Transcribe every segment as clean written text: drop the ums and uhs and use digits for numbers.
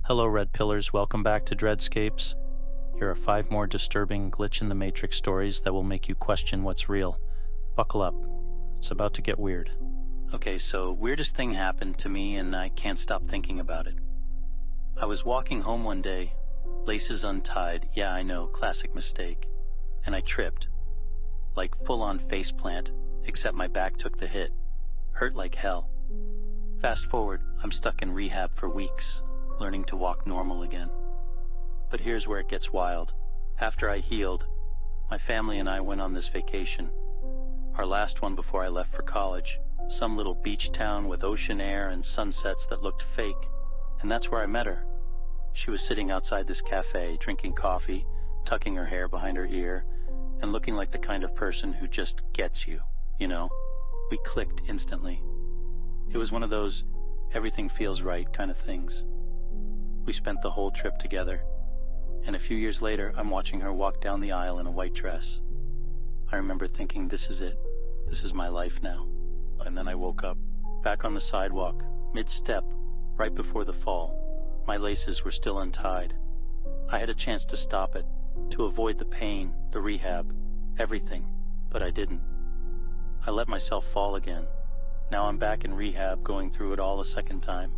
Hello, Red Pillars. Welcome back to Dreadscapes. Here are 5 more disturbing glitch in the Matrix stories that will make you question what's real. Buckle up. It's about to get weird. Okay, so weirdest thing happened to me and I can't stop thinking about it. I was walking home one day, laces untied, yeah I know, classic mistake, and I tripped. Like full-on faceplant, except my back took the hit. Hurt like hell. Fast forward, I'm stuck in rehab for weeks, learning to walk normal again. But here's where it gets wild. After I healed, my family and I went on this vacation. Our last one before I left for college. Some little beach town with ocean air and sunsets that looked fake. And that's where I met her. She was sitting outside this cafe, drinking coffee, tucking her hair behind her ear, and looking like the kind of person who just gets you, you know? We clicked instantly. It was one of those everything feels right kind of things. We spent the whole trip together. And a few years later, I'm watching her walk down the aisle in a white dress. I remember thinking, this is it. This is my life now. And then I woke up, back on the sidewalk, mid-step, right before the fall. My laces were still untied. I had a chance to stop it, to avoid the pain, the rehab, everything, but I didn't. I let myself fall again. Now I'm back in rehab, going through it all a second time.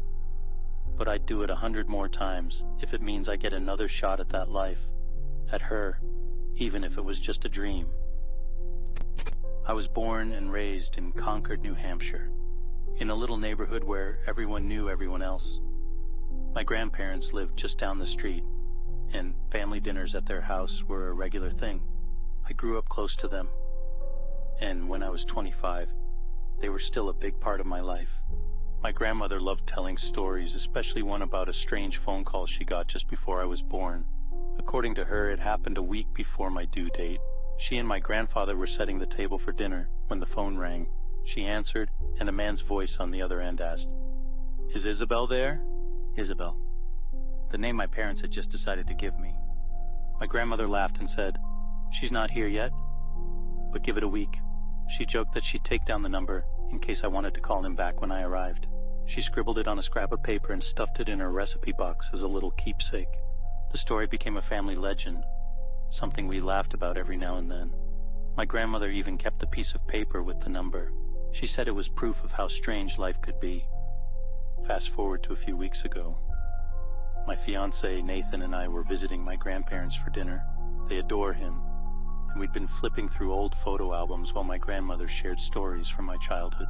But I'd do it 100 more times if it means I get another shot at that life, at her, even if it was just a dream. I was born and raised in Concord, New Hampshire, in a little neighborhood where everyone knew everyone else. My grandparents lived just down the street, and family dinners at their house were a regular thing. I grew up close to them, and when I was 25, they were still a big part of my life. My grandmother loved telling stories, especially one about a strange phone call she got just before I was born. According to her, it happened a week before my due date. She and my grandfather were setting the table for dinner when the phone rang. She answered, and a man's voice on the other end asked, "Is Isabelle there?" Isabelle. The name my parents had just decided to give me. My grandmother laughed and said, "She's not here yet, but give it a week." She joked that she'd take down the number in case I wanted to call him back when I arrived. She scribbled it on a scrap of paper and stuffed it in her recipe box as a little keepsake. The story became a family legend, something we laughed about every now and then. My grandmother even kept the piece of paper with the number. She said it was proof of how strange life could be. Fast forward to a few weeks ago. My fiancé, Nathan, and I were visiting my grandparents for dinner. They adore him, and we'd been flipping through old photo albums while my grandmother shared stories from my childhood.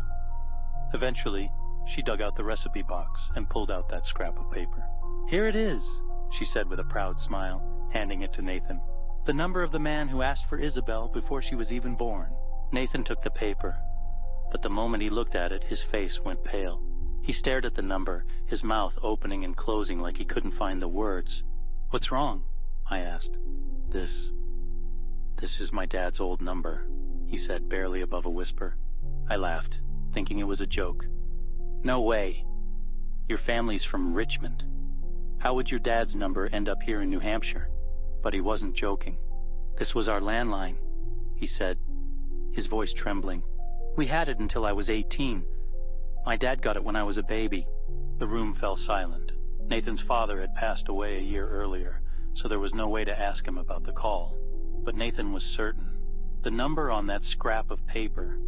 Eventually, she dug out the recipe box and pulled out that scrap of paper. "Here it is," she said with a proud smile, handing it to Nathan. "The number of the man who asked for Isabelle before she was even born." Nathan took the paper, but the moment he looked at it, his face went pale. He stared at the number, his mouth opening and closing like he couldn't find the words. "What's wrong?" I asked. This is my dad's old number," he said, barely above a whisper. I laughed, thinking it was a joke. "No way. Your family's from Richmond. How would your dad's number end up here in New Hampshire?" But he wasn't joking. "This was our landline," he said, his voice trembling. "We had it until I was 18. My dad got it when I was a baby." The room fell silent. Nathan's father had passed away a year earlier, so there was no way to ask him about the call. But Nathan was certain. The number on that scrap of paper,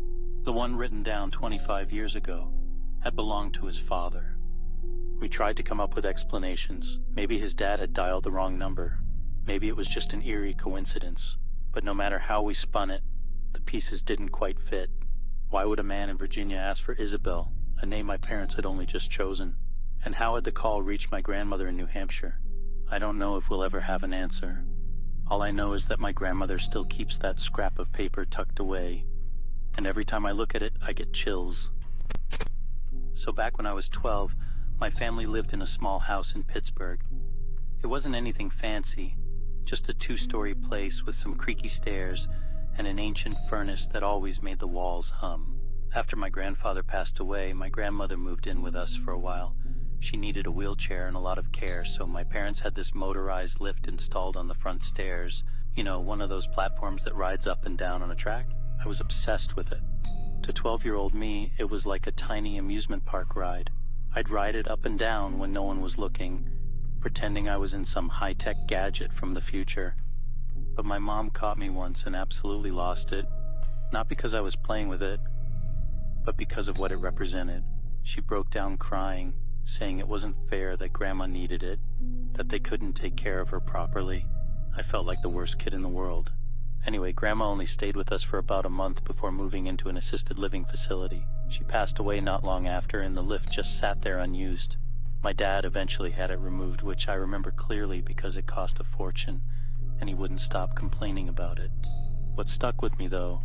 the one written down 25 years ago, had belonged to his father. We tried to come up with explanations. Maybe his dad had dialed the wrong number. Maybe it was just an eerie coincidence. But no matter how we spun it, the pieces didn't quite fit. Why would a man in Virginia ask for Isabelle, a name my parents had only just chosen? And how had the call reached my grandmother in New Hampshire? I don't know if we'll ever have an answer. All I know is that my grandmother still keeps that scrap of paper tucked away, and every time I look at it, I get chills. So back when I was 12, my family lived in a small house in Pittsburgh. It wasn't anything fancy, just a 2-story place with some creaky stairs and an ancient furnace that always made the walls hum. After my grandfather passed away, my grandmother moved in with us for a while. She needed a wheelchair and a lot of care, so my parents had this motorized lift installed on the front stairs. You know, one of those platforms that rides up and down on a track. I was obsessed with it. To 12-year-old me, it was like a tiny amusement park ride. I'd ride it up and down when no one was looking, pretending I was in some high-tech gadget from the future. But my mom caught me once and absolutely lost it, not because I was playing with it, but because of what it represented. She broke down crying, saying it wasn't fair that Grandma needed it, that they couldn't take care of her properly. I felt like the worst kid in the world. Anyway, Grandma only stayed with us for about a month before moving into an assisted living facility. She passed away not long after, and the lift just sat there unused. My dad eventually had it removed, which I remember clearly because it cost a fortune, and he wouldn't stop complaining about it. What stuck with me, though,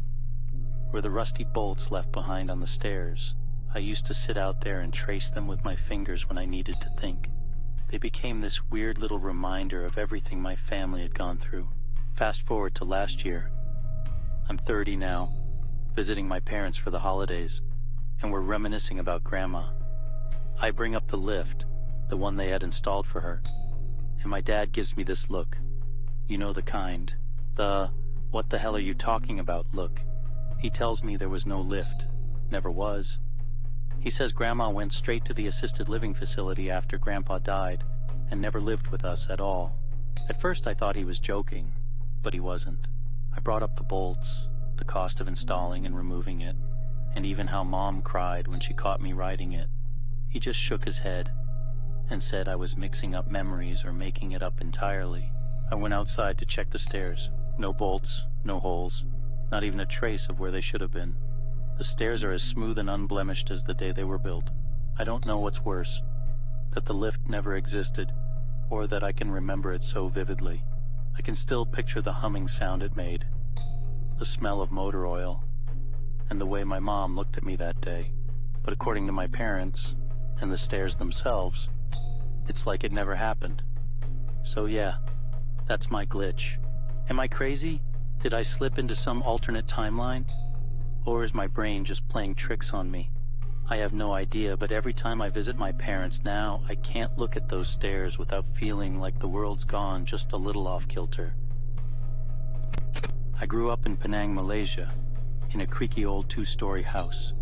were the rusty bolts left behind on the stairs. I used to sit out there and trace them with my fingers when I needed to think. They became this weird little reminder of everything my family had gone through. Fast forward to last year. I'm 30 now, visiting my parents for the holidays, and we're reminiscing about Grandma. I bring up the lift, the one they had installed for her, and my dad gives me this look. You know the kind. The, "What the hell are you talking about?" look. He tells me there was no lift. Never was. He says Grandma went straight to the assisted living facility after Grandpa died and never lived with us at all. At first I thought he was joking, but he wasn't. I brought up the bolts, the cost of installing and removing it, and even how Mom cried when she caught me riding it. He just shook his head and said I was mixing up memories or making it up entirely. I went outside to check the stairs. No bolts, no holes, not even a trace of where they should have been. The stairs are as smooth and unblemished as the day they were built. I don't know what's worse, that the lift never existed, or that I can remember it so vividly. I can still picture the humming sound it made, the smell of motor oil, and the way my mom looked at me that day. But according to my parents, and the stairs themselves, it's like it never happened. So yeah, that's my glitch. Am I crazy? Did I slip into some alternate timeline? Or is my brain just playing tricks on me? I have no idea, but every time I visit my parents now, I can't look at those stairs without feeling like the world's gone just a little off kilter. I grew up in Penang, Malaysia, in a creaky old 2-story house.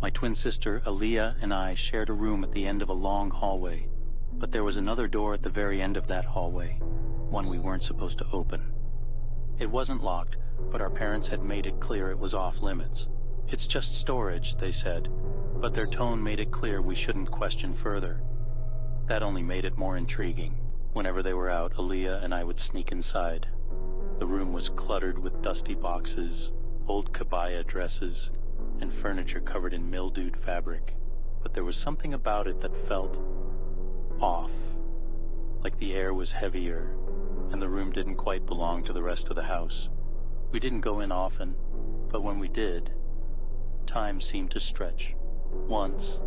My twin sister, Aaliyah, and I shared a room at the end of a long hallway, but there was another door at the very end of that hallway, one we weren't supposed to open. It wasn't locked, but our parents had made it clear it was off limits. It's just storage, they said, but their tone made it clear we shouldn't question further. That only made it more intriguing. Whenever they were out, Aaliyah and I would sneak inside. The room was cluttered with dusty boxes, old kabaya dresses, and furniture covered in mildewed fabric. But there was something about it that felt off, like the air was heavier, and the room didn't quite belong to the rest of the house. We didn't go in often, but when we did, time seemed to stretch. Once,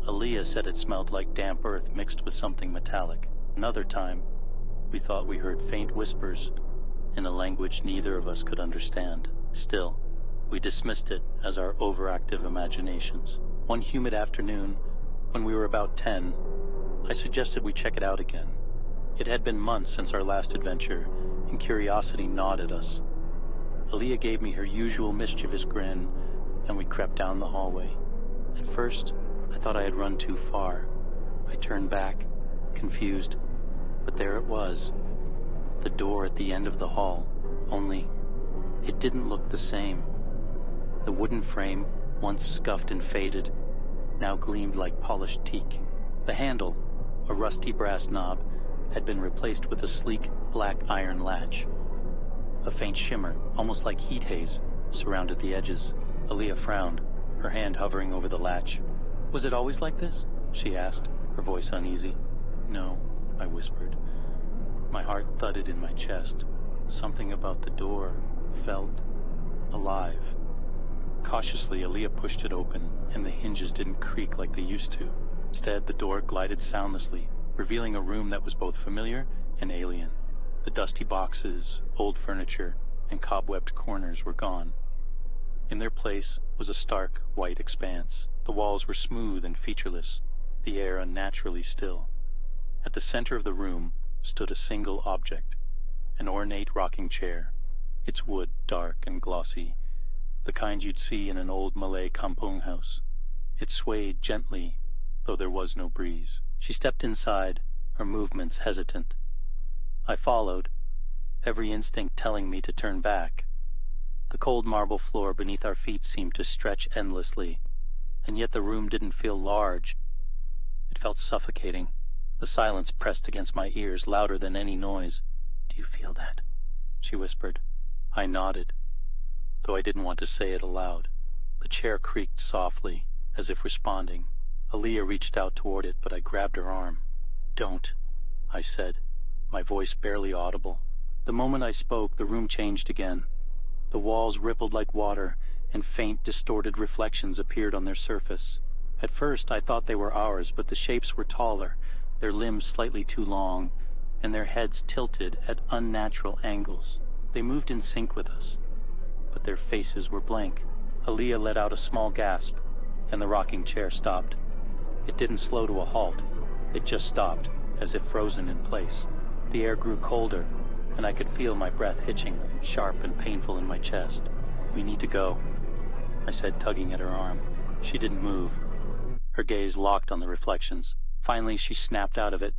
Aaliyah said it smelled like damp earth mixed with something metallic. Another time, we thought we heard faint whispers in a language neither of us could understand. Still, we dismissed it as our overactive imaginations. One humid afternoon, when we were about 10, I suggested we check it out again. It had been months since our last adventure, and curiosity gnawed at us. Aaliyah gave me her usual mischievous grin, and we crept down the hallway. At first, I thought I had run too far. I turned back, confused, but there it was, the door at the end of the hall, only it didn't look the same. The wooden frame, once scuffed and faded, now gleamed like polished teak. The handle, a rusty brass knob, had been replaced with a sleek black iron latch. A faint shimmer, almost like heat haze, surrounded the edges. Aaliyah frowned, her hand hovering over the latch. "Was it always like this?" she asked, her voice uneasy. "No," I whispered. My heart thudded in my chest. Something about the door felt alive. Cautiously, Aaliyah pushed it open, and the hinges didn't creak like they used to. Instead, the door glided soundlessly, revealing a room that was both familiar and alien. The dusty boxes, old furniture, and cobwebbed corners were gone. In their place was a stark, white expanse. The walls were smooth and featureless, the air unnaturally still. At the center of the room stood a single object, an ornate rocking chair, its wood dark and glossy, the kind you'd see in an old Malay kampung house. It swayed gently, though there was no breeze. She stepped inside, her movements hesitant. I followed, every instinct telling me to turn back. The cold marble floor beneath our feet seemed to stretch endlessly, and yet the room didn't feel large. It felt suffocating. The silence pressed against my ears, louder than any noise. "Do you feel that?" she whispered. I nodded, though I didn't want to say it aloud. The chair creaked softly, as if responding. Aaliyah reached out toward it, but I grabbed her arm. "Don't," I said, my voice barely audible. The moment I spoke, the room changed again. The walls rippled like water, and faint, distorted reflections appeared on their surface. At first, I thought they were ours, but the shapes were taller, their limbs slightly too long, and their heads tilted at unnatural angles. They moved in sync with us, but their faces were blank. Aaliyah let out a small gasp, and the rocking chair stopped. It didn't slow to a halt. It just stopped, as if frozen in place. The air grew colder, and I could feel my breath hitching, sharp and painful in my chest. "We need to go," I said, tugging at her arm. She didn't move. Her gaze locked on the reflections. Finally, she snapped out of it,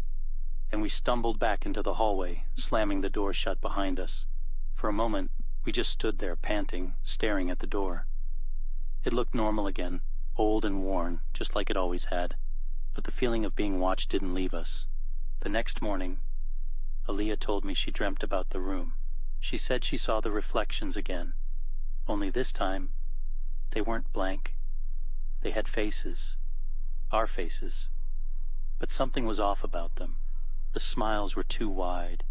and we stumbled back into the hallway, slamming the door shut behind us. For a moment, we just stood there, panting, staring at the door. It looked normal again, old and worn, just like it always had. But the feeling of being watched didn't leave us. The next morning, Aaliyah told me she dreamt about the room. She said she saw the reflections again. Only this time, they weren't blank. They had faces. Our faces. But something was off about them. The smiles were too wide,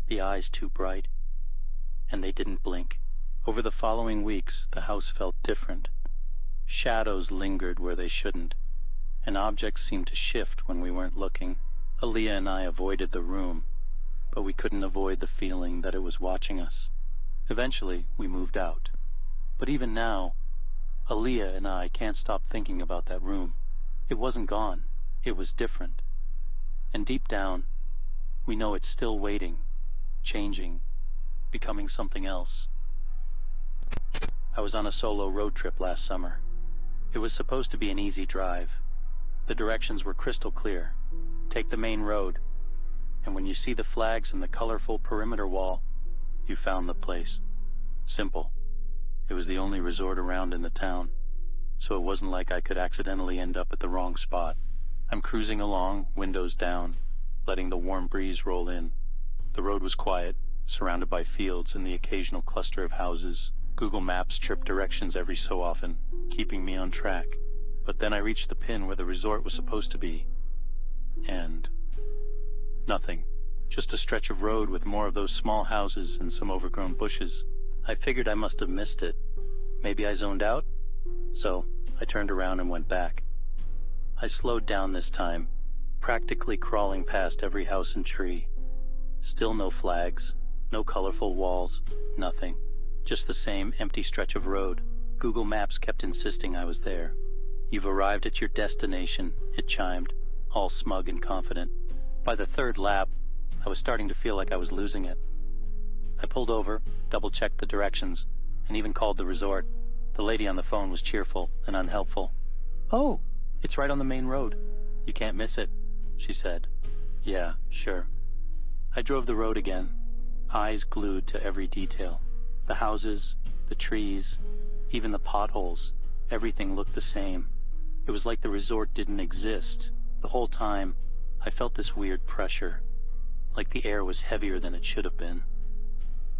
the eyes too bright, and they didn't blink. Over the following weeks, the house felt different. Shadows lingered where they shouldn't, and objects seemed to shift when we weren't looking. Aaliyah and I avoided the room, but we couldn't avoid the feeling that it was watching us. Eventually, we moved out. But even now, Aaliyah and I can't stop thinking about that room. It wasn't gone. It was different. And deep down, we know it's still waiting, changing, becoming something else. I was on a solo road trip last summer. It was supposed to be an easy drive. The directions were crystal clear. Take the main road, and when you see the flags and the colorful perimeter wall, you found the place. Simple. It was the only resort around in the town, so it wasn't like I could accidentally end up at the wrong spot. I'm cruising along, windows down, letting the warm breeze roll in. The road was quiet, surrounded by fields and the occasional cluster of houses. Google Maps chirped directions every so often, keeping me on track. But then I reached the pin where the resort was supposed to be, and nothing. Just a stretch of road with more of those small houses and some overgrown bushes. I figured I must have missed it. Maybe I zoned out? So I turned around and went back. I slowed down this time, practically crawling past every house and tree. Still no flags, no colorful walls, nothing. Just the same empty stretch of road. Google Maps kept insisting I was there. "You've arrived at your destination," it chimed, all smug and confident. By the third lap, I was starting to feel like I was losing it. I pulled over, double-checked the directions, and even called the resort. The lady on the phone was cheerful and unhelpful. "Oh, it's right on the main road. You can't miss it," she said. "Yeah, sure." I drove the road again, eyes glued to every detail. The houses, the trees, even the potholes, everything looked the same. It was like the resort didn't exist. The whole time, I felt this weird pressure, like the air was heavier than it should have been.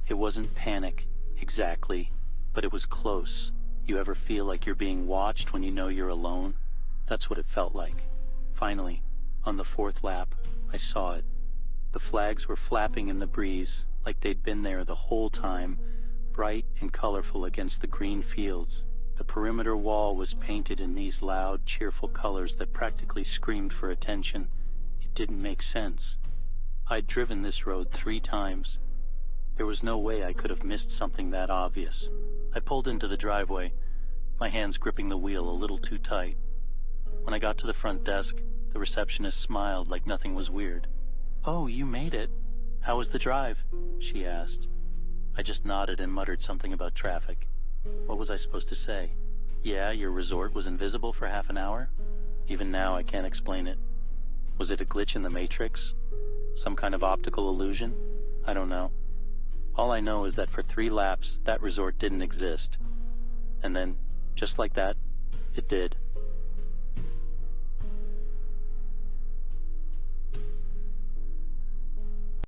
It wasn't panic, exactly, but it was close. You ever feel like you're being watched when you know you're alone? That's what it felt like. Finally, on the fourth lap, I saw it. The flags were flapping in the breeze, like they'd been there the whole time, bright and colorful against the green fields. The perimeter wall was painted in these loud, cheerful colors that practically screamed for attention. It didn't make sense. I'd driven this road 3 times. There was no way I could have missed something that obvious. I pulled into the driveway, my hands gripping the wheel a little too tight. When I got to the front desk, the receptionist smiled like nothing was weird. "Oh, you made it. How was the drive?" she asked. I just nodded and muttered something about traffic. What was I supposed to say? Yeah, your resort was invisible for half an hour? Even now I can't explain it. Was it a glitch in the Matrix? Some kind of optical illusion? I don't know. All I know is that for 3 laps, that resort didn't exist. And then, just like that, it did.